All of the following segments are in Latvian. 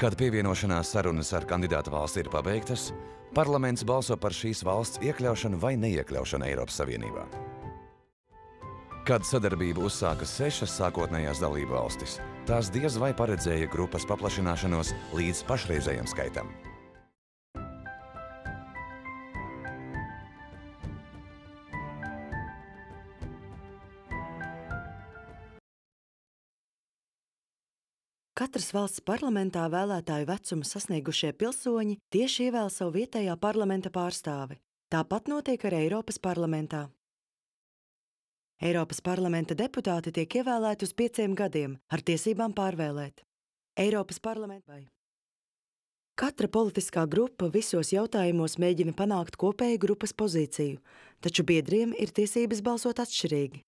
Kad pievienošanās sarunas ar kandidātu valsti ir pabeigtas, parlaments balso par šīs valsts iekļaušanu vai neiekļaušanu Eiropas Savienībā. Kad sadarbību uzsāka 6 sākotnējās dalību valstis, tās diez vai paredzēja grupas paplašināšanos līdz pašreizējam skaitam. Katras valsts parlamentā vēlētāju vecumu sasniegušie pilsoņi tieši ievēl savu vietējā parlamenta pārstāvi. Tāpat notiek arī Eiropas parlamentā. Eiropas parlamenta deputāti tiek ievēlēti uz 5 gadiem, ar tiesībām pārvēlēt. Eiropas parlamentā. Katra politiskā grupa visos jautājumos mēģina panākt kopēju grupas pozīciju, taču biedriem ir tiesības balsot atšķirīgi.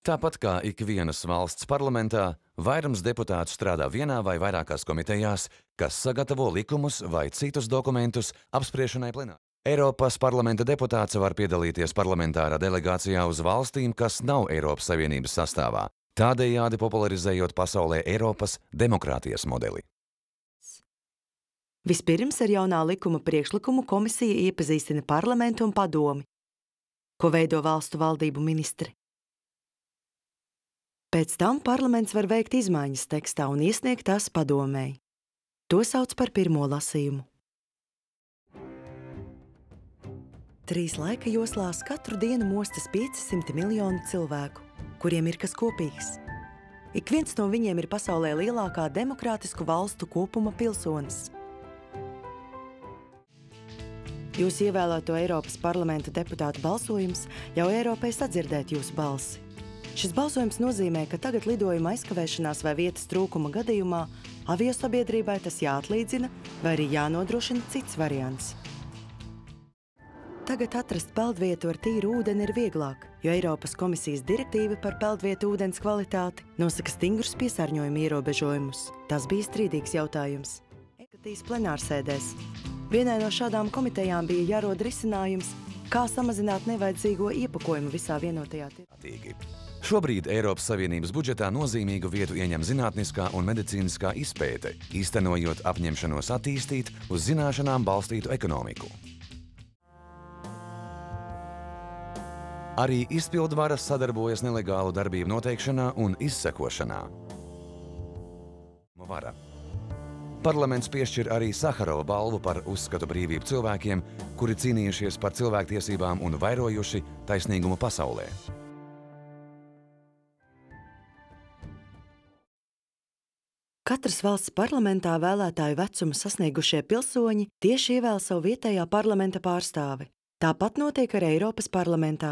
Tāpat kā ikvienas valsts parlamentā, vairums deputātu strādā vienā vai vairākās komitejās, kas sagatavo likumus vai citus dokumentus apspriešanai plenārā. Eiropas parlamenta deputāts var piedalīties parlamentārā delegācijā uz valstīm, kas nav Eiropas Savienības sastāvā, tādējādi popularizējot pasaulē Eiropas demokrātijas modeli. Vispirms ar jaunā likuma priekšlikumu komisija iepazīstina parlamentu un padomi, ko veido valstu valdību ministri. Pēc tam parlaments var veikt izmaiņas tekstā un iesniegt tās padomēji. To sauc par pirmo lasījumu. 3 laika joslās katru dienu mostas 500 miljoni cilvēku, kuriem ir kas kopīgs. Ik viens no viņiem ir pasaulē lielākā demokrātisku valstu kopuma pilsonis. Jūsu ievēlēto Eiropas parlamenta deputātu balsojums ļauj Eiropai sadzirdēt jūsu balsi. Šis balsojums nozīmē, ka tagad lidojuma aizkavēšanās vai vietas trūkuma gadījumā aviosabiedrībai tas jāatlīdzina vai arī jānodrošina cits variants. Tagad atrast peldvietu ar tīru ūdeni ir vieglāk, jo Eiropas komisijas direktīva par peldvietu ūdens kvalitāti nosaka stingrus piesārņojuma ierobežojumus. Tas bija strīdīgs jautājums. Ekatīs plenārsēdēs. Vienai no šādām komitejām bija jārod risinājums, kā samazināt nevajadzīgo iepakojumu visā vienotajā tirgū. Šobrīd Eiropas Savienības budžetā nozīmīgu vietu ieņem zinātniskā un medicīniskā izpēte, īstenojot apņemšanos attīstīt uz zināšanām balstītu ekonomiku. Arī izpildvaras sadarbojas nelegālu darbību noteikšanā un izsekošanā. Parlaments piešķir arī Saharova balvu par uzskatu brīvību cilvēkiem, kuri cīnījušies par cilvēktiesībām un vairojuši taisnīgumu pasaulē. Katras valsts parlamentā vēlētāju vecumu sasniegušie pilsoņi tieši ievēl savu vietējā parlamenta pārstāvi. Tāpat notiek arī Eiropas parlamentā.